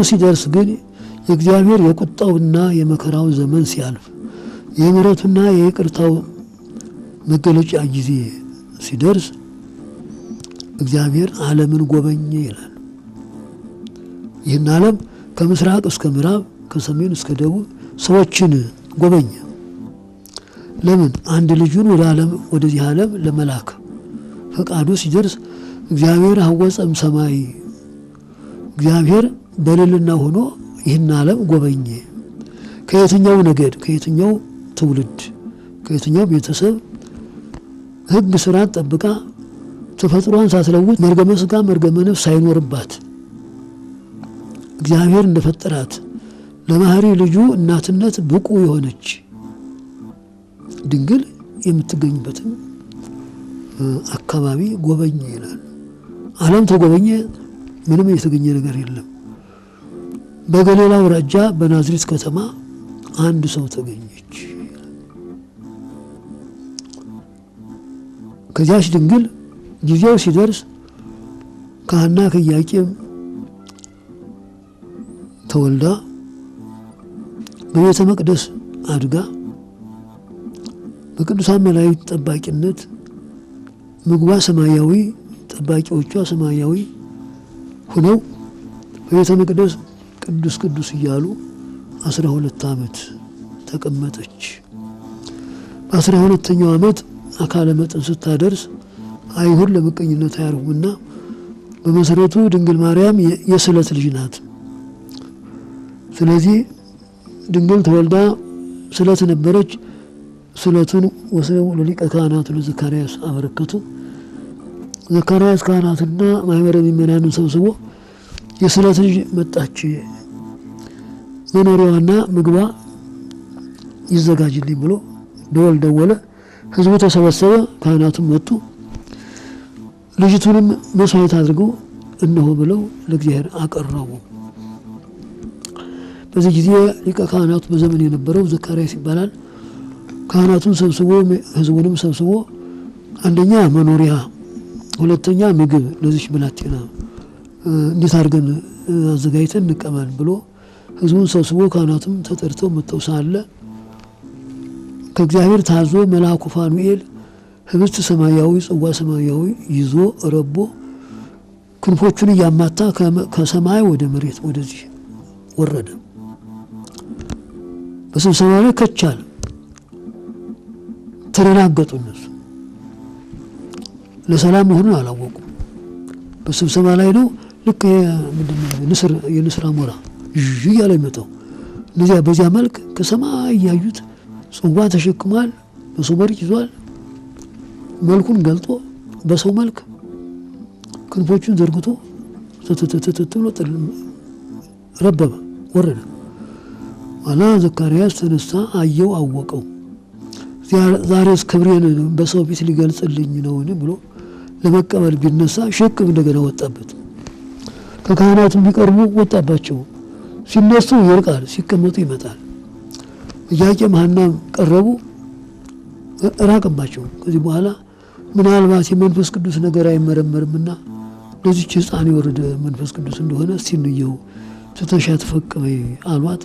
ሲደርስ ግን የእግዚአብሔር የቁጣውና የመከራው ዘመን ሲያልፍ የምህረቱና የይቅርታው መገለጫ ጊዜ ሲደርስ እግዚአብሔር ዓለምን ጎበኘ ይላል። ይህን ዓለም ከምስራቅ እስከ ምዕራብ ከሰሜን እስከ ደቡብ ሰዎችን ጎበኘ። ለምን? አንድ ልጁን ወደዚህ ዓለም ለመላክ ፈቃዱ ሲደርስ እግዚአብሔር አወፀም ሰማይ እግዚአብሔር በልልና ሆኖ ይህን ዓለም ጎበኘ። ከየትኛው ነገድ፣ ከየትኛው ትውልድ፣ ከየትኛው ቤተሰብ ሕግ ስርዓት ጠብቃ ተፈጥሯን ሳትለውጥ መርገመ ሥጋ መርገመ ነፍስ ሳይኖርባት እግዚአብሔር እንደፈጠራት ለማህሪ ልጁ እናትነት ብቁ የሆነች ድንግል የምትገኝበትን አካባቢ ጎበኘ ይላል። ዓለም ተጎበኘ፣ ምንም የተገኘ ነገር የለም። በገሊላ አውራጃ በናዝሬት ከተማ አንድ ሰው ተገኘች። ከዚያች ድንግል ጊዜው ሲደርስ ከሐና ከኢያቄም ተወልዳ በቤተ መቅደስ አድጋ በቅዱሳን መላእክት ጠባቂነት ምግቧ ሰማያዊ ጠባቂዎቿ ሰማያዊ ሆነው በቤተ መቅደስ ቅዱስ ቅዱስ እያሉ 12 ዓመት ተቀመጠች። በ12ኛው ዓመት አካለ መጠን ስታደርስ አይሁድ ለምቀኝነት አያርፉምና በመሰረቱ ድንግል ማርያም የስለት ልጅ ናት። ስለዚህ ድንግል ተወልዳ ስለት ነበረች። ስለቱን ወስደው ለሊቀ ካህናቱ ለዘካርያስ አበረከቱ። ዘካርያስ ካህናትና ማህበረ ምእመናንን ሰብስቦ የስለት ልጅ መጣች፣ መኖሪያዋና ምግቧ ይዘጋጅልኝ ብሎ ደወል ደወለ። ህዝቡ ተሰበሰበ፣ ካህናቱም መጡ። ልጅቱንም መስዋዕት አድርገው እነሆ ብለው ለእግዚአብሔር አቀረቡ። በዚህ ጊዜ ሊቀ ካህናቱ በዘመን የነበረው ዘካርያስ ይባላል። ካህናቱን ሰብስቦ ህዝቡንም ሰብስቦ አንደኛ መኖሪያ፣ ሁለተኛ ምግብ ለዚህ ብላቴና እንዴት አድርገን አዘጋጅተን እንቀበል ብሎ ህዝቡን ሰብስቦ ካህናቱም ተጠርተው መጥተው ሳለ ከእግዚአብሔር ታዞ መልአኩ ፋኑኤል ህብስት ሰማያዊ ጽዋ ሰማያዊ ይዞ ረቦ ክንፎቹን እያማታ ከሰማይ ወደ መሬት ወደዚህ ወረደ። በስብሰባ ላይ ከቻለ ተረጋገጡ። እነሱ ለሰላም መሆኑን አላወቁም። በስብሰባ ላይ ነው። ልክ የንስር አሞራ እያለ ይመጣው እነዚያ በዚያ መልክ ከሰማይ እያዩት ጽዋ ተሸክሟል፣ በሰው መልክ ይዟል። መልኩን ገልጦ በሰው መልክ ክንፎቹን ዘርግቶ ተተተተተብሎ ረበበ፣ ወረደ። ዋላ ዘካርያስ ተነሳ፣ አየው፣ አወቀው። ዛሬስ ክብሬን በሰው ፊት ሊገልጽልኝ ነውን ብሎ ለመቀበል ቢነሳ ሽቅብ እንደገና ወጣበት። ከካህናቱ ቢቀርቡ ወጣባቸው። ሲነሱ ይርቃል፣ ሲቀመጡ ይመጣል። ኢያቄም ሐናም ቀረቡ፣ ራቀባቸው። ከዚህ በኋላ ምናልባት የመንፈስ ቅዱስ ነገር አይመረመርምና ለዚች ሕፃን የወረደ መንፈስ ቅዱስ እንደሆነ ሲንየው ትተሻ ተፈቀበይ አሏት።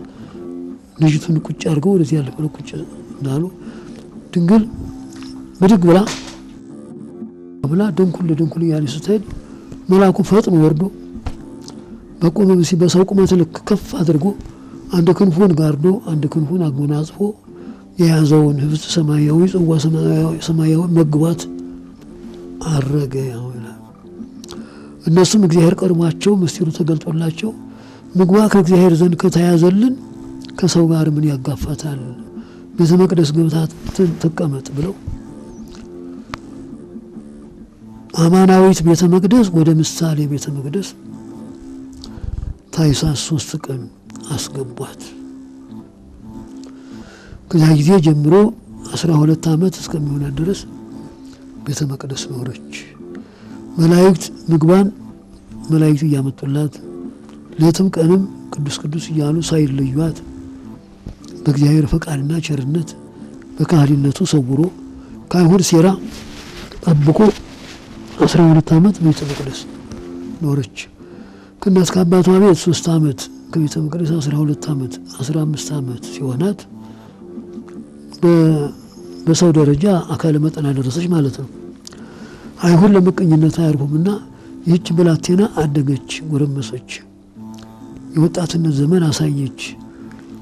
ልጅቱን ቁጭ አድርገው ወደዚህ ያለፈው ቁጭ እንዳሉ ድንግል ብድግ ብላ ደንኩል ያለች ስትሄድ መልአኩ ፈጥኖ ወርዶ በቆመ በሰው ቁመት ልክ ከፍ አድርጎ አንድ ክንፉን ጋርዶ አንድ ክንፉን አጎናጽፎ የያዘውን ህብስት ሰማያዊ ጽዋ ሰማያዊ መግባት አረገ። እነሱም እግዚአብሔር ቀርሟቸው ምስጢሩ ተገልጦላቸው ምግቧ ከእግዚአብሔር ዘንድ ከተያዘልን ከሰው ጋር ምን ያጋፋታል? ቤተ መቅደስ ገብታ ትቀመጥ ብለው አማናዊት ቤተ መቅደስ ወደ ምሳሌ ቤተ መቅደስ ታኅሳስ 3 ቀን አስገቧት። ከዚያ ጊዜ ጀምሮ 12 ዓመት እስከሚሆናት ድረስ ቤተ መቅደስ ኖረች። መላእክት ምግባን መላእክት እያመጡላት ሌትም ቀንም ቅዱስ ቅዱስ እያሉ ሳይለዩት በእግዚአብሔር ፈቃድና ቸርነት በካህሊነቱ ሰውሮ ከአይሁድ ሴራ ጠብቆ 12 ዓመት ቤተ መቅደስ ኖረች። ከእናት ከአባቷ ቤት 3 ዓመት ከቤተ መቅደስ 12 ዓመት 15 ዓመት ሲሆናት በሰው ደረጃ አካለ መጠን አደረሰች ማለት ነው። አይሁድ ለምቀኝነት አያርፉምና ይህች ብላቴና አደገች፣ ጎረመሰች፣ የወጣትነት ዘመን አሳየች።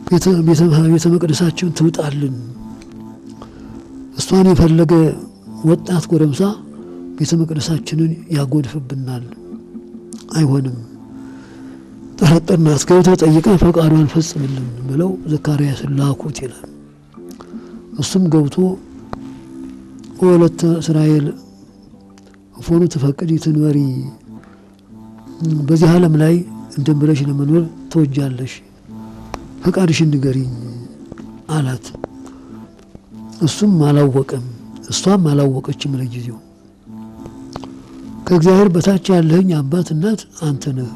ቤተ መቅደሳችን ትውጣልን፣ እሷን የፈለገ ወጣት ጎረምሳ ቤተ መቅደሳችንን ያጎድፍብናል፣ አይሆንም፣ ጠረጠርናት፣ ገብተህ ጠይቀህ ፈቃዷን ፈጽምልን ብለው ዘካርያስን ላኩት ይላል። እሱም ገብቶ ወለተ እስራኤል ፎኑ ተፈቅዲ ትንበሪ፣ በዚህ ዓለም ላይ እንደምለሽ ለመኖር ተወጃለሽ፣ ፈቃድሽን ንገሪኝ አላት። እሱም አላወቀም፣ እሷም አላወቀችም። ለጊዜው ከእግዚአብሔር በታች ያለኝ አባት እናት አንተ ነህ፣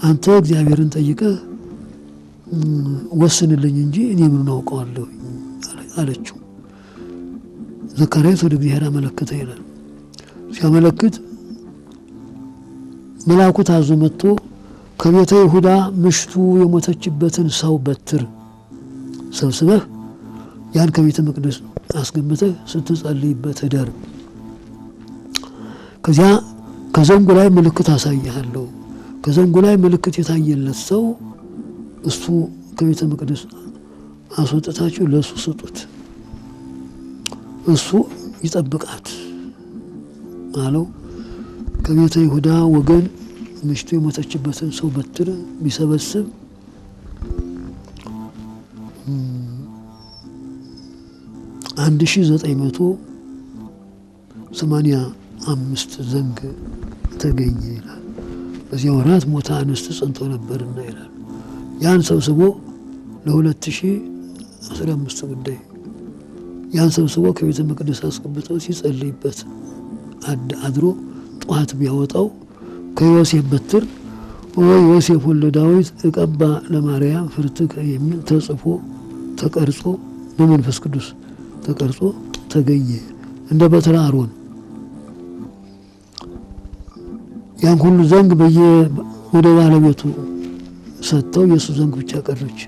አንተ እግዚአብሔርን ጠይቀህ ወስንልኝ እንጂ እኔ ምን አውቀዋለሁ አለችው። ዘካርያስ ወደ እግዚአብሔር አመለከተ ይላል። ሲያመለክት መልአኩ ታዞ መጥቶ ከቤተ ይሁዳ ምሽቱ የሞተችበትን ሰው በትር ሰብስበህ ያን ከቤተ መቅደስ አስገብተህ ስትጸልይበት እደር፣ ከዚያ ከዘንጉ ላይ ምልክት አሳይሃለሁ፣ ከዘንጉ ላይ ምልክት የታየለት ሰው እሱ ከቤተ መቅደስ አስወጥታችሁ ለእሱ ስጡት፣ እሱ ይጠብቃት አለው። ከቤተ ይሁዳ ወገን ምሽቱ የሞተችበትን ሰው በትር ቢሰበስብ 1985 ዘንግ ተገኘ ይላል። በዚያ ወራት ሞታ አንስት ጸንቶ ነበርና ይላል። ያን ሰብስቦ ለ2015 ጉዳይ ያን ሰብስቦ ከቤተ መቅደስ አስገብተው ሲጸልይበት አድሮ ጠዋት ቢያወጣው ከዮሴፍ በትር ዮሴፍ ወልደ ዳዊት እቀባ ለማርያም ፍርትከ የሚል ተጽፎ ተቀርጾ በመንፈስ ቅዱስ ተቀርጾ ተገኘ። እንደ በትረ አሮን ያን ሁሉ ዘንግ ወደ ባለቤቱ ሰጥተው የእሱ ዘንግ ብቻ ቀረች።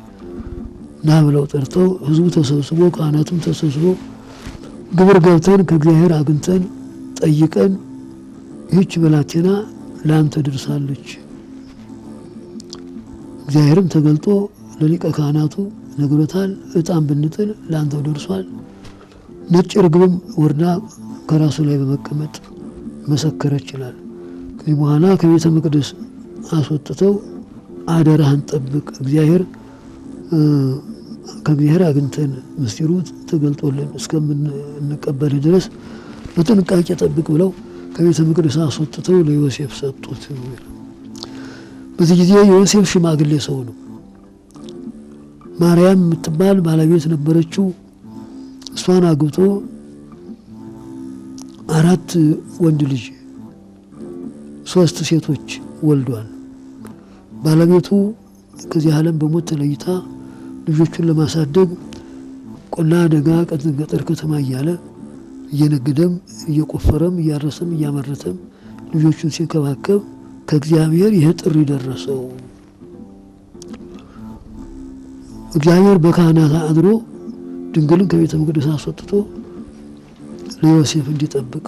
ና ብለው ጠርተው ህዝቡ ተሰብስቦ ካህናቱም ተሰብስቦ ግብር ገብተን ከእግዚአብሔር አግኝተን ጠይቀን ይህች ብላቴና ለአንተ ድርሳለች። እግዚአብሔርም ተገልጦ ለሊቀ ካህናቱ ነግሮታል። ዕጣን ብንጥል ለአንተው ደርሷል። ነጭ ርግብም ወርዳ ከራሱ ላይ በመቀመጥ መሰከረች ይላል። ከዚህ በኋላ ከቤተ መቅደስ አስወጥተው አደራህን ጠብቅ፣ ከእግዚአብሔር አግኝተን ምስጢሩ ተገልጦልን እስከምንቀበል ድረስ በጥንቃቄ ጠብቅ ብለው ከቤተ መቅደስ አስወጥተው ለዮሴፍ ሰጡት። በዚህ ጊዜ ዮሴፍ ሽማግሌ ሰው ነው። ማርያም የምትባል ባለቤት ነበረችው። እሷን አግብቶ 4 ወንድ ልጅ 3 ሴቶች ወልዷል። ባለቤቱ ከዚህ ዓለም በሞት ተለይታ ልጆቹን ለማሳደግ ቆላ ደጋ ገጠር ከተማ እያለ እየነገደም እየቆፈረም እያረሰም እያመረተም ልጆቹን ሲንከባከብ ከእግዚአብሔር ይህ ጥሪ ደረሰው። እግዚአብሔር በካህናት አድሮ ድንግልን ከቤተ መቅደስ አስወጥቶ ለዮሴፍ እንዲጠብቅ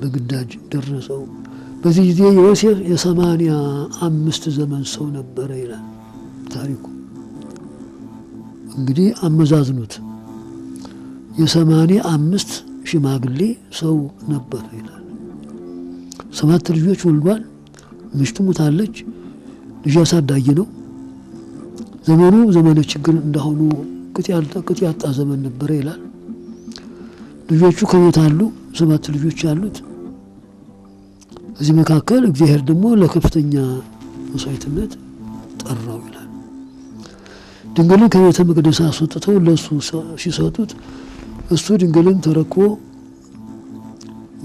በግዳጅ ደረሰው። በዚህ ጊዜ ዮሴፍ የ85 ዘመን ሰው ነበረ ይላል ታሪኩ። እንግዲህ አመዛዝኑት፣ የ85 ሽማግሌ ሰው ነበር ይላል። 7 ልጆች ወልዷል። ምሽቱ ሞታለች። ልጅ አሳዳጊ ነው። ዘመኑ ዘመነ ችግር እንዳሁኑ ቅጥ ያጣ ዘመን ነበረ ይላል። ልጆቹ ከቤት አሉ። 7 ልጆች አሉት። እዚህ መካከል እግዚአብሔር ደግሞ ለከፍተኛ መስዋዕትነት ጠራው ይላል። ድንግልን ከቤተ መቅደስ አስወጥተው ለሱ ሲሰጡት እሱ ድንግልን ተረክቦ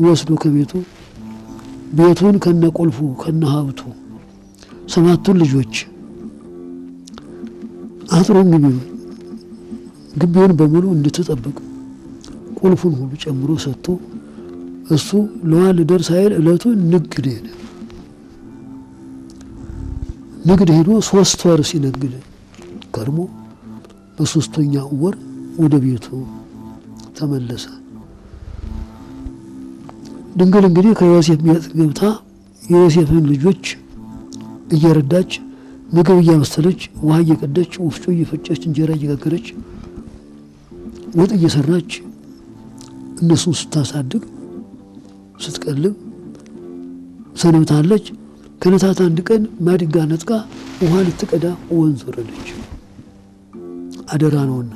ወስዶ ከቤቱ ቤቱን ከነቆልፉ ከነሀብቱ 7 ልጆች አጥሩን ግቢውን በሙሉ እንድትጠብቅ ቁልፉን ሁሉ ጨምሮ ሰጥቶ እሱ ለዋል ደርስ አይል እለቱን ንግድ ሄዶ 3 ወር ሲነግድ ከርሞ በ3ኛው ወር ወደ ቤቱ ተመለሰ። ድንግል እንግዲህ ከዮሴፍ ቤት ገብታ የዮሴፍን ልጆች እየረዳች ምግብ እያበሰለች ውሃ እየቀዳች ወፍጮ እየፈጨች እንጀራ እየጋገረች ወጥ እየሰራች እነሱን ስታሳድግ ስትቀልብ ሰንብታለች። ከዕለታት አንድ ቀን ማድጋ ነጥቃ ውሃ ልትቀዳ ወንዝ ወረደች። አደራ ነውና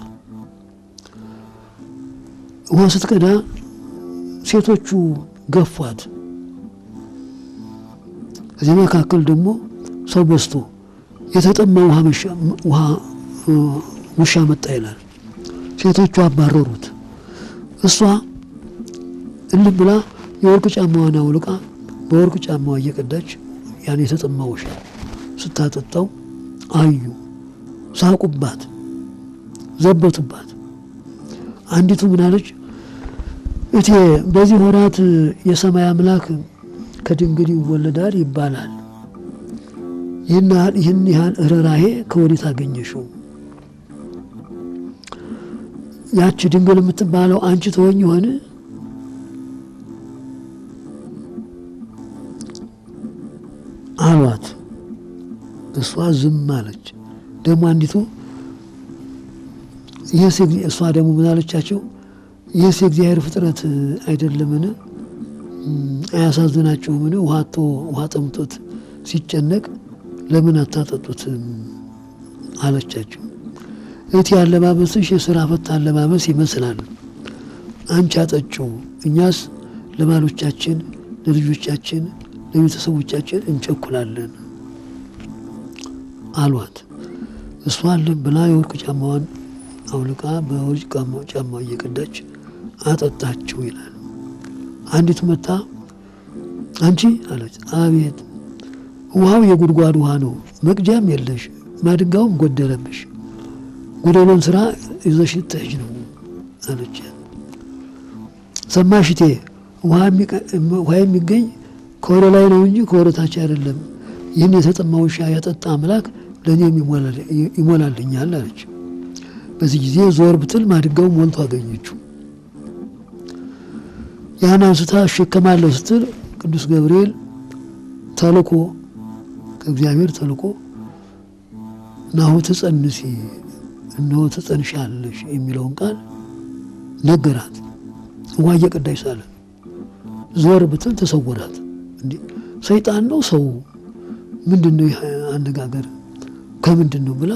ውሃ ስትቀዳ ሴቶቹ ገፏት። እዚህ መካከል ደግሞ ሰው በዝቶ የተጠማ ውሻ መጣ ይላል። ሴቶቹ አባረሩት። እሷ እልም ብላ የወርቅ ጫማዋን አውልቃ በወርቅ ጫማዋ እየቀዳች ያን የተጠማ ውሻ ስታጠጣው አዩ፣ ሳቁባት፣ ዘበቱባት። አንዲቱ ምን አለች? እቴ በዚህ ወራት የሰማይ አምላክ ከድንግል ይወለዳል ይባላል። ይህን ያህል ርኅራኄ ከወዴት አገኘሽው? ያቺ ድንግል የምትባለው አንቺ ተወኝ ሆነ አሏት። እሷ ዝም አለች። ደግሞ አንዲቱ እሷ ደግሞ ምን አለቻቸው? ይህስ የእግዚአብሔር ፍጥረት አይደለምን? አያሳዝናችሁምን? ውሃ ጠምቶት ሲጨነቅ ለምን አታጠጡትም አለቻቸው። እህቴ አለባበስሽ የሥራ ፈት አለባበስ ይመስላል። አንቺ አጠጪው፣ እኛስ ለባሎቻችን፣ ለልጆቻችን፣ ለቤተሰቦቻችን እንቸኩላለን አሏት። እሷ ልብ ብላ የወርቅ ጫማዋን አውልቃ በወርቅ ጫማ እየቀዳች አጠጣችው ይላል። አንዲቱ መጣ፣ አንቺ አለች። አቤት፣ ውሃው የጉድጓድ ውሃ ነው፣ መቅጃም የለሽ፣ ማድጋውም ጎደለብሽ፣ ጎደሎን ስራ ይዘሽ ትሄጂ ነው አለች። ሰማሽቴ፣ ውሃ የሚገኝ ከወደ ላይ ነው እንጂ ከወደ ታች አይደለም። ይህን የተጠማ ውሻ ያጠጣ አምላክ ለእኔም ይሞላልኛል አለች። በዚህ ጊዜ ዞር ብትል ማድጋው ሞልቶ አገኘችው። ያን አንስታ እሸከማለሁ ስትል ቅዱስ ገብርኤል ተልኮ ከእግዚአብሔር ተልኮ ናሁ ትጸንሲ፣ እነሆ ትጸንሻለሽ የሚለውን ቃል ነገራት። ውሃ እየቀዳች ሳለ ዞር ብትል ተሰወራት። እንዴ ሰይጣን ነው ሰው ምንድን ነው አነጋገር ከምንድን ነው ብላ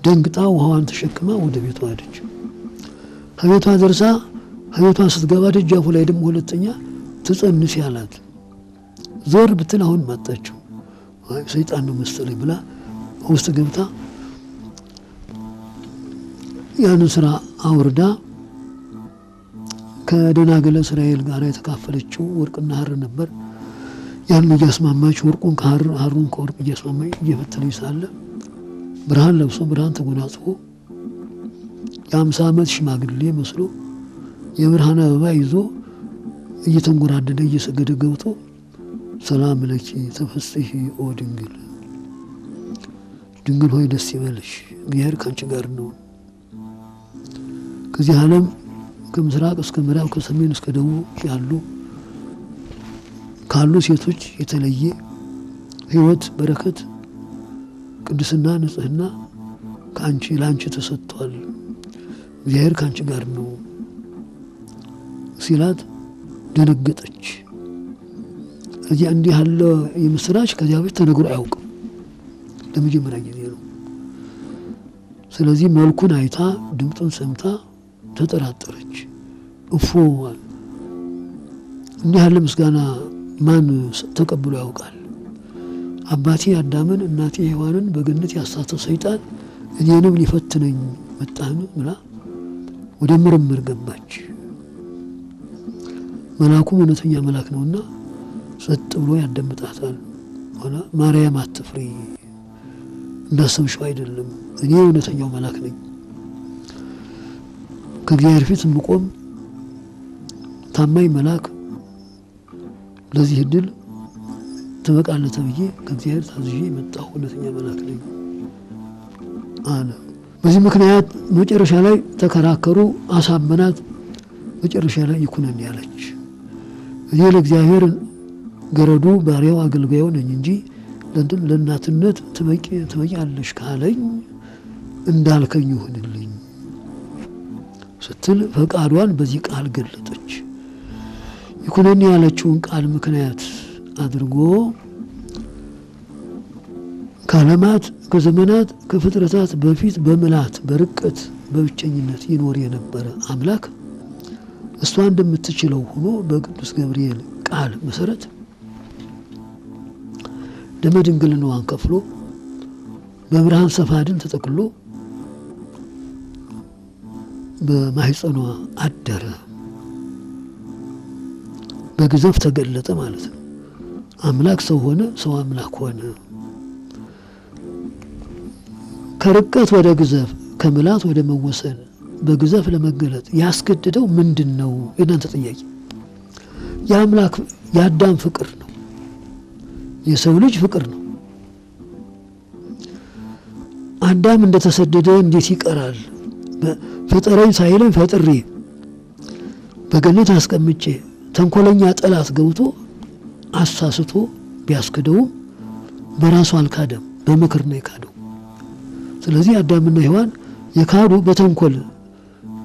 ደንግጣ ውሃዋን ተሸክማ ወደ ቤቷ ሄደች። ከቤቷ ደርሳ ከቤቷ ስትገባ ደጃፉ ላይ ደግሞ ሁለተኛ ትጸንስ ያላት። ዞር ብትል አሁን መጣችው። ሰይጣን ነው መሰለኝ ብላ ውስጥ ገብታ ያንን ስራ አውርዳ ከደናገለ እስራኤል ጋር የተካፈለችው ወርቅና ሐር ነበር። ያን እያስማማች ወርቁን ሐሩን ከወርቅ እያስማማች እየፈተለች ሳለ ብርሃን ለብሶ ብርሃን ተጎናጽፎ የ50 ዓመት ሽማግሌ መስሎ የብርሃን አበባ ይዞ እየተንጎራደደ እየሰገደ ገብቶ ሰላም ለኪ ተፈሥሒ ኦ ድንግል፣ ድንግል ሆይ ደስ ይበልሽ፣ እግዚአብሔር ካንቺ ጋር ነው። ከዚህ ዓለም ከምስራቅ እስከ ምዕራብ ከሰሜን እስከ ደቡብ ካሉ ሴቶች የተለየ ሕይወት፣ በረከት፣ ቅድስና፣ ንጽህና ለአንቺ ተሰጥቷል። እግዚአብሔር ካንቺ ጋር ነው ሲላት ደነገጠች። እዚያ እንዲህ ያለ የምስራች ከዚያ በፊት ተነግሮ አያውቅም። ለመጀመሪያ ጊዜ ነው። ስለዚህ መልኩን አይታ ድምጡን ሰምታ ተጠራጠረች። እንዲህ ያለ ምስጋና ማን ተቀብሎ ያውቃል? አባቴ አዳምን እናቴ ሔዋንን በገነት ያሳተው ሰይጣን እኔንም ሊፈትነኝ መጣን ብላ ወደ ምርምር ገባች። መልአኩም እውነተኛ መልአክ ነውና ጸጥ ብሎ ያዳምጣታል። ሆነ ማርያም አትፍሪ፣ እንዳሰብሽው አይደለም፣ እኔ እውነተኛው መልአክ ነኝ። ከእግዚአብሔር ፊት የምቆም ታማኝ መልአክ፣ ለዚህ እድል ትበቃለህ ተብዬ ከእግዚአብሔር ታዝዤ የመጣሁ እውነተኛ መልአክ ነኝ አለ። በዚህ ምክንያት መጨረሻ ላይ ተከራከሩ፣ አሳመናት። መጨረሻ ላይ ይኩነን ያለች እኔ ለእግዚአብሔር ገረዱ ባሪያው አገልጋዩ ነኝ እንጂ ለእናትነት ትበቂያለሽ ካለኝ እንዳልከኝ ይሁንልኝ ስትል ፈቃዷን በዚህ ቃል ገለጠች። ይኩነን ያለችውን ቃል ምክንያት አድርጎ ከዓለማት ከዘመናት ከፍጥረታት በፊት በምላት በርቀት በብቸኝነት ይኖር የነበረ አምላክ እሷ እንደምትችለው ሆኖ በቅዱስ ገብርኤል ቃል መሰረት ደመ ድንግልናዋን ከፍሎ በብርሃን ሰፋድን ተጠቅሎ በማህፀኗ አደረ። በግዘፍ ተገለጠ ማለት ነው። አምላክ ሰው ሆነ፣ ሰው አምላክ ሆነ። ከርቀት ወደ ግዘፍ ከምላት ወደ መወሰን በግዘፍ ለመገለጥ ያስገደደው ምንድን ነው? የእናንተ ጥያቄ። የአምላክ የአዳም ፍቅር ነው። የሰው ልጅ ፍቅር ነው። አዳም እንደተሰደደ እንዴት ይቀራል? ፈጠረኝ ሳይለኝ ፈጥሬ በገነት አስቀምጬ ተንኮለኛ ጠላት ገብቶ አሳስቶ ቢያስክደውም በራሱ አልካደም፣ በምክር ነው የካደው። ስለዚህ አዳምና ሔዋን የካዱ በተንኮል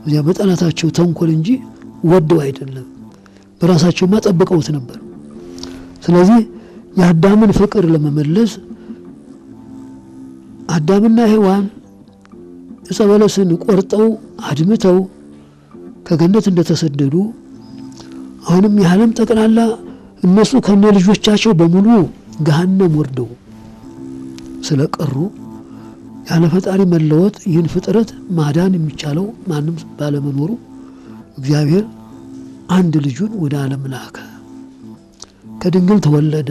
እዚያ በጠላታቸው ተንኮል እንጂ ወደው አይደለም። በራሳቸው ጠብቀውት ነበር። ስለዚህ የአዳምን ፍቅር ለመመለስ አዳምና ሔዋን ዕፀ በለስን ቆርጠው አድምተው ከገነት እንደተሰደዱ አሁንም የዓለም ጠቅላላ እነሱ ከነ ልጆቻቸው በሙሉ ገሃነም ወርደው ስለቀሩ ያለ ፈጣሪ መለወጥ ይህን ፍጥረት ማዳን የሚቻለው ማንም ባለመኖሩ እግዚአብሔር አንድ ልጁን ወደ ዓለም ላከ። ከድንግል ተወለደ።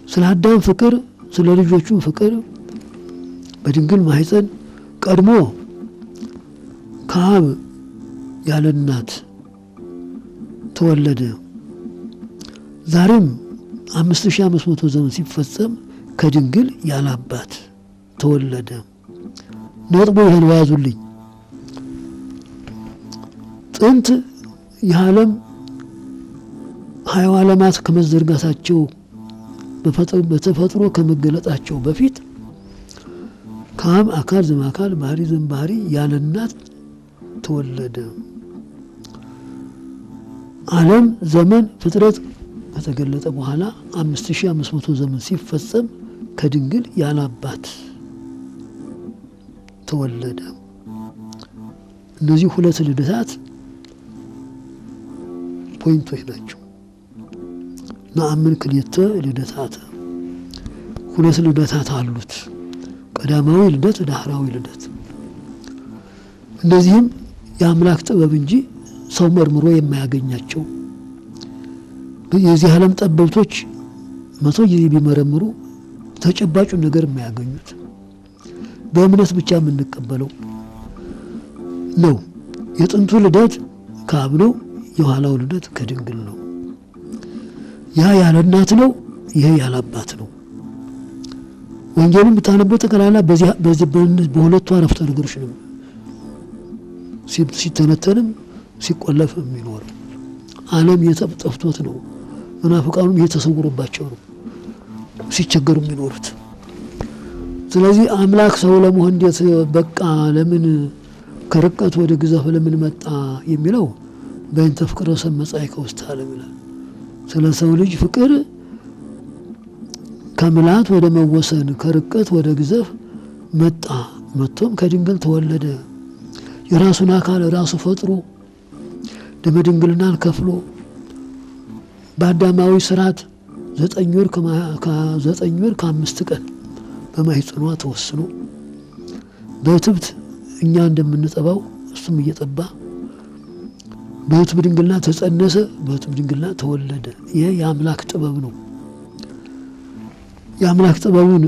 ስለ አዳም ፍቅር ስለ ልጆቹ ፍቅር በድንግል ማህፀን ቀድሞ ከአብ ያለ እናት ተወለደ። ዛሬም 5500 ዘመን ሲፈጸም ከድንግል ያለ አባት ተወለደ። ነጥቦ ይህን ያዙልኝ። ጥንት የዓለም ሀያው ዓለማት ከመዘርጋታቸው በተፈጥሮ ከመገለጣቸው በፊት ከአብ አካል ዘማካል ባህሪ ዘንባህሪ ያለ እናት ተወለደ። ዓለም ዘመን ፍጥረት ከተገለጠ በኋላ 5500 ዘመን ሲፈጸም ከድንግል ያለ አባት ተወለደ። እነዚህ ሁለት ልደታት ፖይንቶች ናቸው። ነአምን ክልኤተ ልደታት፣ ሁለት ልደታት አሉት። ቀዳማዊ ልደት፣ ዳህራዊ ልደት። እነዚህም የአምላክ ጥበብ እንጂ ሰው መርምሮ የማያገኛቸው የዚህ ዓለም ጠበብቶች 100 ጊዜ ቢመረምሩ ተጨባጩን ነገር የማያገኙት በእምነት ብቻ የምንቀበለው ነው። የጥንቱ ልደት ከአብ ነው። የኋላው ልደት ከድንግል ነው። ያ ያለ እናት ነው፣ ይሄ ያለ አባት ነው። ወንጌልን ብታነቡ ጠቅላላ በሁለቱ አረፍተ ነገሮች ነው ሲተነተንም ሲቆለፍ የሚኖረው። ዓለም የተጠፍቶት ነው፣ መናፍቃኑም የተሰውሮባቸው ነው ሲቸገሩ የሚኖሩት። ስለዚህ አምላክ ሰው ለመሆን እንዴት በቃ ለምን ከርቀት ወደ ግዘፍ ለምን መጣ የሚለው በእንተ ፍቅረ ሰብእ መጻእከ ውስተ ዓለም ይላል። ስለ ሰው ልጅ ፍቅር ከምላት ወደ መወሰን ከርቀት ወደ ግዘፍ መጣ። መጥቶም ከድንግል ተወለደ። የራሱን አካል ራሱ ፈጥሮ ደመ ድንግልናን ከፍሎ በአዳማዊ ስርዓት 9 ወር ከ5 ቀን በማህፀኗ ተወስኖ በትብት እኛ እንደምንጠባው እሱም እየጠባ በትብ ድንግልና ተጸነሰ፣ በትብ ድንግልና ተወለደ። ይሄ የአምላክ ጥበብ ነው። የአምላክ ጥበቡን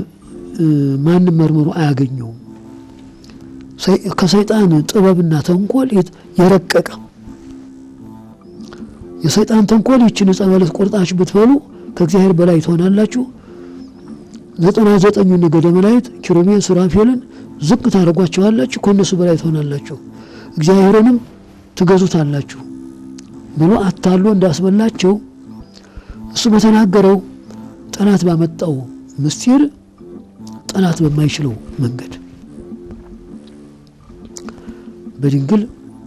ማንም መርምሮ አያገኘውም። ከሰይጣን ጥበብና ተንኮል የረቀቀ የሰይጣን ተንኮል ይችን ዕፀ በለስ ቆርጣችሁ ብትበሉ ከእግዚአብሔር በላይ ትሆናላችሁ። 99 ነገደ መላእክት ኪሩቤል ሱራፌልን ዝቅ ታደርጓቸዋላችሁ፣ ከነሱ በላይ ትሆናላችሁ፣ እግዚአብሔርንም ትገዙታላችሁ ብሎ አታሎ እንዳስበላቸው እሱ በተናገረው ጠላት ባመጣው ምስጢር ጠላት በማይችለው መንገድ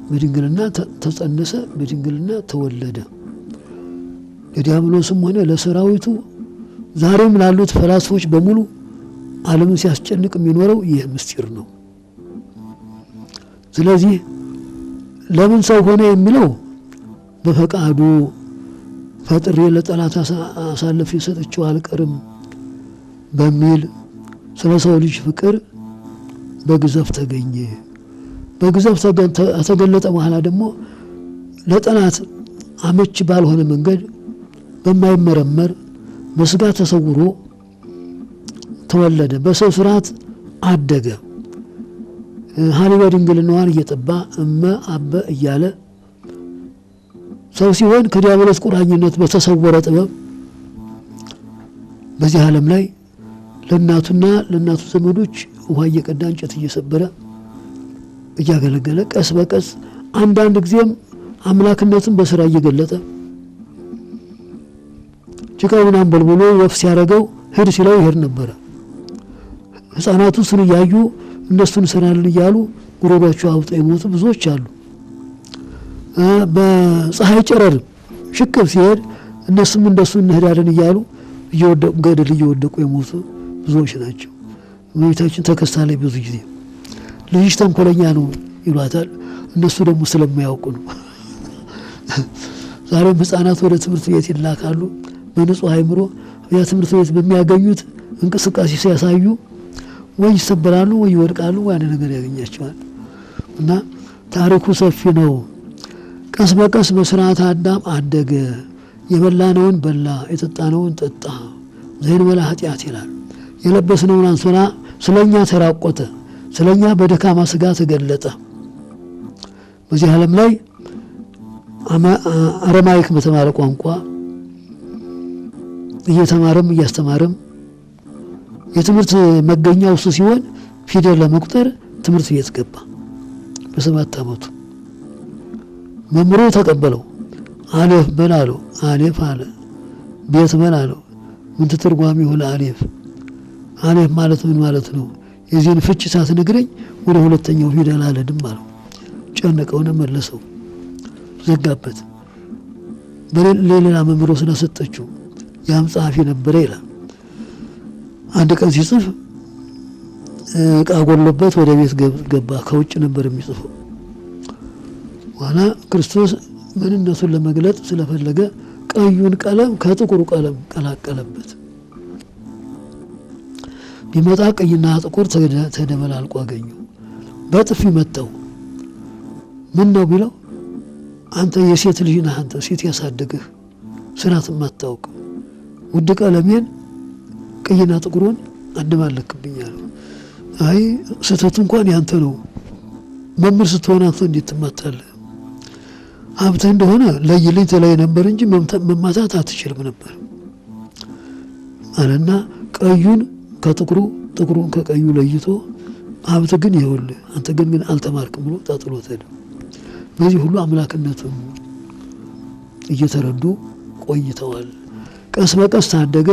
በድንግልና ተጸነሰ፣ በድንግልና ተወለደ። ለዲያብሎስም ሆነ ለሰራዊቱ ዛሬም ላሉት ፈላስፎች በሙሉ ዓለምን ሲያስጨንቅ የሚኖረው ይህ ምስጢር ነው። ስለዚህ ለምን ሰው ሆነ የሚለው በፈቃዱ ፈጥሬ ለጠላት አሳልፌ ሰጥቼው አልቀርም በሚል ስለ ሰው ልጅ ፍቅር በግዘፍ ተገኘ። በግዘፍ ተገለጠ በኋላ ደግሞ ለጠላት አመች ባልሆነ መንገድ በማይመረመር በስጋ ተሰውሮ ተወለደ። በሰው ስርዓት አደገ። ሀሊበ ድንግልናዋን እየጠባ እመ አበ እያለ ሰው ሲሆን ከዲያብሎስ ቁራኝነት በተሰወረ ጥበብ በዚህ ዓለም ላይ ለእናቱና ለእናቱ ዘመዶች ውሃ እየቀዳ እንጨት እየሰበረ እያገለገለ ቀስ በቀስ አንዳንድ ጊዜም አምላክነትን በስራ እየገለጠ ጭቃውን አንበልብሎ ወፍ ሲያረገው ሄድ ሲለው ይሄድ ነበረ። ህፃናቱ እሱን እያዩ እነሱን ሰራልን እያሉ ጉሮሯቸው አውጥተው የሞቱ ብዙዎች አሉ። በፀሐይ ጨረር ሽቅብ ሲሄድ እነሱም እንደሱ እንሄዳለን እያሉ ገደል እየወደቁ የሞቱ ብዙዎች ናቸው። እመቤታችን ተከስታለች። ብዙ ጊዜ ልጅሽ ተንኮለኛ ነው ይሏታል። እነሱ ደግሞ ስለማያውቁ ነው። ዛሬም ህፃናት ወደ ትምህርት ቤት ይላካሉ በንጹህ አእምሮ። ያ ትምህርት ቤት በሚያገኙት እንቅስቃሴ ሲያሳዩ ወይ ይሰበራሉ ወይ ይወድቃሉ፣ ወይ ነገር ያገኛቸዋል። እና ታሪኩ ሰፊ ነው። ቀስ በቀስ በስርዓተ አዳም አደገ። የበላነውን በላ፣ የጠጣነውን ጠጣ። ዘእንበለ ኃጢአት ይላል። የለበስነውን አንሶላ ስለኛ ተራቆተ፣ ስለኛ በደካማ ስጋ ተገለጠ። በዚህ ዓለም ላይ አረማይክ በተባለ ቋንቋ እየተማረም እያስተማረም የትምህርት መገኛው እሱ ሲሆን ፊደል ለመቁጠር ትምህርት ቤት ገባ። በ7 ዓመቱ መምሮ ተቀበለው። አሌፍ በል አለው። አሌፍ አለ። ቤት በል አለው። ምን ተርጓሚ ሆነ አሌፍ? አሌፍ ማለት ምን ማለት ነው? የዚህን ፍቺ ሳትነግረኝ ወደ ሁለተኛው ፊደል አልሄድም አለው። ጨነቀውና መለሰው፣ ዘጋበት። በሌላ መምሮ ስለሰጠችው ያም ጸሐፊ ነበረ ይላል። አንድ ቀን ሲጽፍ ዕቃ ጎሎበት ወደ ቤት ገባ። ከውጭ ነበር የሚጽፈው። ዋና ክርስቶስ ምንነቱን ለመግለጥ ስለፈለገ ቀዩን ቀለም ከጥቁሩ ቀለም ቀላቀለበት። ቢመጣ ቀይና ጥቁር ተደበላልቆ አገኘው። በጥፊ መታው። ምን ነው ቢለው አንተ የሴት ልጅ ነህ፣ አንተ ሴት ያሳደገህ ስራት ማታውቅ ውድ ቀለሜን ቀይና ጥቁሩን አደባለክብኛል። አይ ስተቱ እንኳን ያንተ ነው። መምህር ስትሆን አንተ እንዴት ትማታለህ? ሀብትህ እንደሆነ ለይልኝ ተለይ ነበር እንጂ መማታት አትችልም ነበር አለና ቀዩን ከጥቁሩ ጥቁሩን ከቀዩ ለይቶ ሀብት ግን ይኸውልህ አንተ ግን አልተማርክም ብሎ ጣጥሎት ሄደ። በዚህ ሁሉ አምላክነቱን እየተረዱ ቆይተዋል። ቀስ በቀስ ታደገ።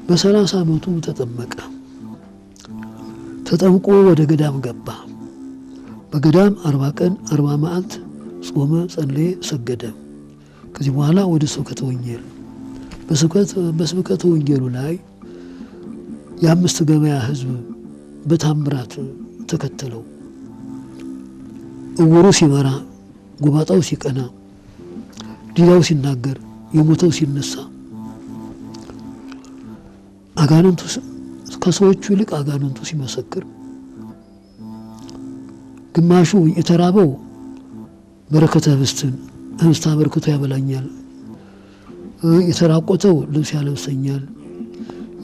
በ30 ዓመቱ ተጠመቀ። ተጠምቆ ወደ ገዳም ገባ። በገዳም 40 ቀን 40 መዓልት ጾመ፣ ጸለየ፣ ሰገደ። ከዚህ በኋላ ወደ ስብከተ ወንጌል በስብከተ ወንጌሉ ላይ የ5 ገበያ ህዝብ በታምራት ተከተለው። እውሩ ሲበራ፣ ጎባጣው ሲቀና፣ ዲዳው ሲናገር፣ የሞተው ሲነሳ አጋንንቱ ከሰዎቹ ይልቅ አጋንንቱ ሲመሰክር፣ ግማሹ የተራበው በረከተ ህብስትን ህብስት አበርክቶ ያበላኛል፣ የተራቆተው ልብስ ያለብሰኛል፣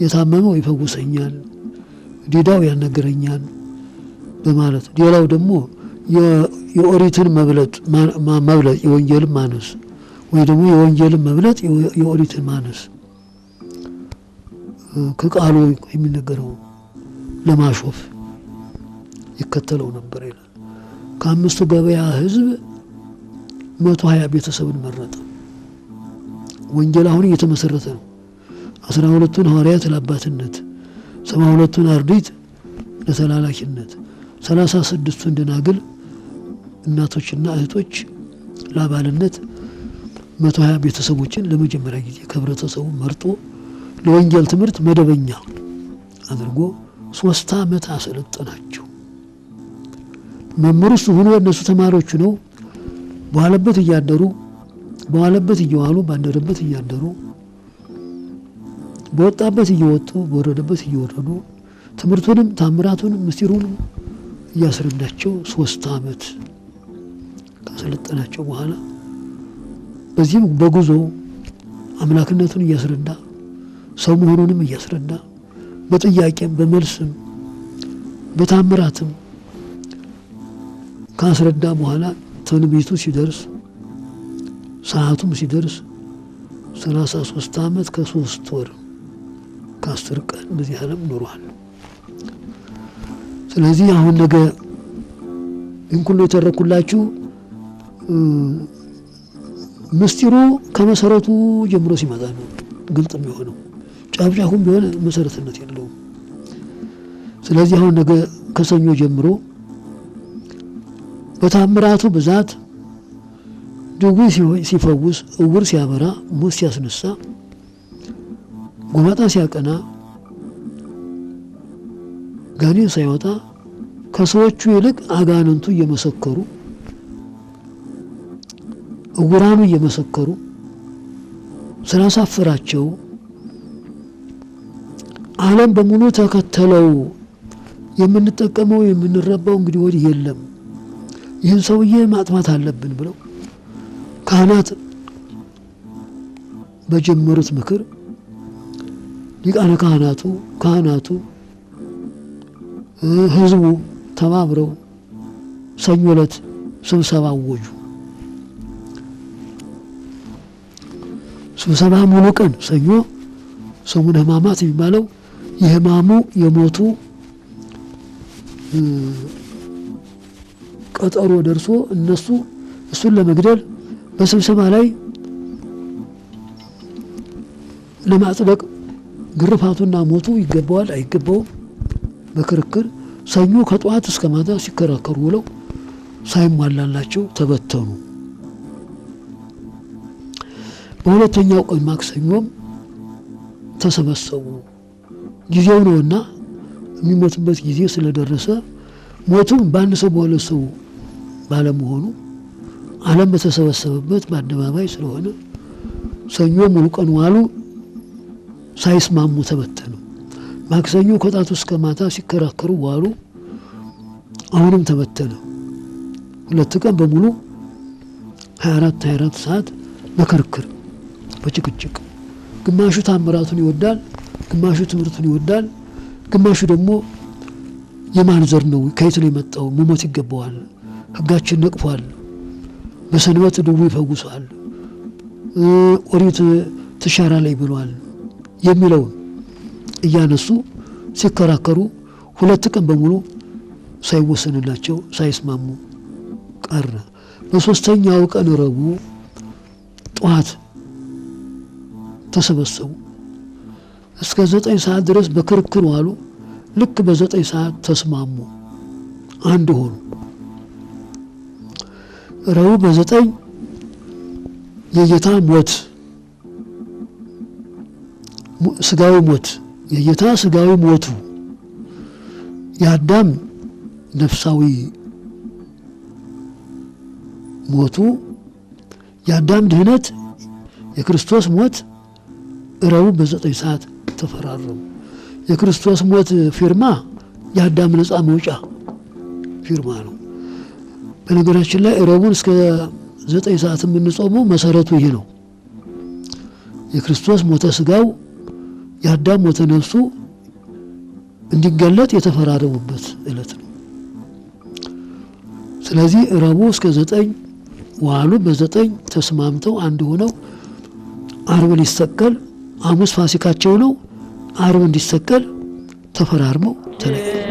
የታመመው ይፈውሰኛል፣ ዲዳው ያነገረኛል በማለት ሌላው ደግሞ የኦሪትን መብለጥ የወንጌልን ማነስ ወይ ደግሞ የወንጌልን መብለጥ የኦሪትን ማነስ ከቃሉ የሚነገረው ለማሾፍ ይከተለው ነበር ይላል። ከአምስቱ ገበያ ህዝብ 120 ቤተሰብን መረጠ። ወንጌል አሁን እየተመሰረተ ነው። 12ቱን ሐዋርያት ለአባትነት፣ 72ቱን አርድእት ለተላላኪነት፣ 36ቱን ደናግል እናቶችና እህቶች ለአባልነት 120 ቤተሰቦችን ለመጀመሪያ ጊዜ ከህብረተሰቡ መርጦ ለወንጌል ትምህርት መደበኛ አድርጎ 3 ዓመት አሰለጠናቸው። መምህሩ እሱ ሆኖ እነሱ ተማሪዎቹ ነው። በዋለበት እያደሩ በዋለበት እየዋሉ ባደረበት እያደሩ በወጣበት እየወጡ በወረደበት እየወረዱ ትምህርቱንም ታምራቱንም ምስጢሩንም እያስረዳቸው 3 ዓመት ካሰለጠናቸው በኋላ በዚህም በጉዞ አምላክነቱን እያስረዳ ሰው መሆኑንም እያስረዳ በጥያቄም በመልስም በታምራትም ካስረዳ በኋላ ትንቢቱ ሲደርስ ሰዓቱም ሲደርስ 33 ዓመት ከ3 ወር ከ10 ቀን በዚህ ዓለም ኖሯል። ስለዚህ አሁን ነገ እንኩሎ የተረኩላችሁ ምስጢሩ ከመሰረቱ ጀምሮ ሲመጣ ነው ግልጽ የሚሆነው። ጫፍጫፉም ቢሆን መሰረትነት የለውም። ስለዚህ አሁን ነገ ከሰኞ ጀምሮ በታምራቱ ብዛት ድውይ ሲፈውስ፣ እውር ሲያበራ፣ ሙት ሲያስነሳ፣ ጎባጣ ሲያቀና፣ ጋኔን ሳይወጣ ከሰዎቹ ይልቅ አጋንንቱ እየመሰከሩ እውራኑ እየመሰከሩ ስላሳፈራቸው ዓለም በሙሉ ተከተለው የምንጠቀመው የምንረባው እንግዲህ ወዲህ የለም፣ ይህን ሰውዬ ማጥፋት አለብን ብለው ካህናት በጀመሩት ምክር ሊቃነ ካህናቱ ህዝቡ ተባብረው ሰኞ ዕለት ስብሰባ አወጁ። ስብሰባ ሙሉ ቀን ሰኞ ሰሙነ ሕማማት የሚባለው የሕማሙ የሞቱ ቀጠሮ ደርሶ እሱን ለመግደል በስብሰባ ላይ ለማጽደቅ ግርፋቱና ሞቱ ይገባዋል አይገባውም በክርክር ሰኞ ከጠዋት እስከ ማታ ሲከራከሩ ውለው ሳይሟላላቸው ተበተኑ። በሁለተኛው ቀን ማክሰኞም ተሰበሰቡ። ጊዜው ነውና የሚሞትበት ጊዜ ስለደረሰ ሞቱም በአንድ ሰው በሁለት ሰው ባለመሆኑ ዓለም በተሰበሰበበት በአደባባይ ስለሆነ ሰኞ ሙሉ ቀን ዋሉ፣ ሳይስማሙ ተበተኑ። ማክሰኞ ከጧት እስከ ማታ ሲከራከሩ ዋሉ፣ አሁንም ተበተነ። 2 ቀን በሙሉ 24 ሰዓት በክርክር በጭቅጭቅ ግማሹ ታምራቱን ይወዳል፣ ግማሹ ትምህርቱን ይወዳል፣ ግማሹ ደግሞ የማን ዘር ነው ከየት ነው የመጣው መሞት ይገባዋል፣ ሕጋችን ነቅፏል፣ በሰንበት ድውይ ይፈውሳል፣ ኦሪት ትሻራለች ብሏል የሚለውን እያነሱ ሲከራከሩ 2 ቀን በሙሉ ሳይወሰንላቸው ሳይስማሙ ቀረ። በሶስተኛው ቀን ረቡዕ ጠዋት ተሰበሰቡ። እስከ 9 ሰዓት ድረስ በክርክር ዋሉ። ልክ በ9 ሰዓት ተስማሙ፣ አንድ ሆኑ። ረቡዕ በ9 የጌታ ሞት ስጋዊ ሞት የጌታ ስጋዊ ሞቱ የአዳም ነፍሳዊ ሞቱ የአዳም ድህነት የክርስቶስ ሞት ረቡዕ በ9 ሰዓት ተፈራረሙ። የክርስቶስ ሞት ፊርማ የአዳም ነፃ መውጫ ፊርማ ነው። በነገራችን ላይ ረቡዕን እስከ 9 ሰዓት የምንጾመው መሰረቱ ይሄ ነው። የክርስቶስ ሞተ ስጋው የአዳም ሞተ ነፍሱ እንዲገለጥ የተፈራረሙበት ዕለት ነው። ስለዚህ ረቡዕ እስከ 9 ዋሉ። በ9 ተስማምተው አንድ ሆነው ዓርብ ሊሰቀል ሐሙስ ፋሲካቸው ነው። ዓርብ እንዲሰቀል ተፈራርመው ተለያዩ።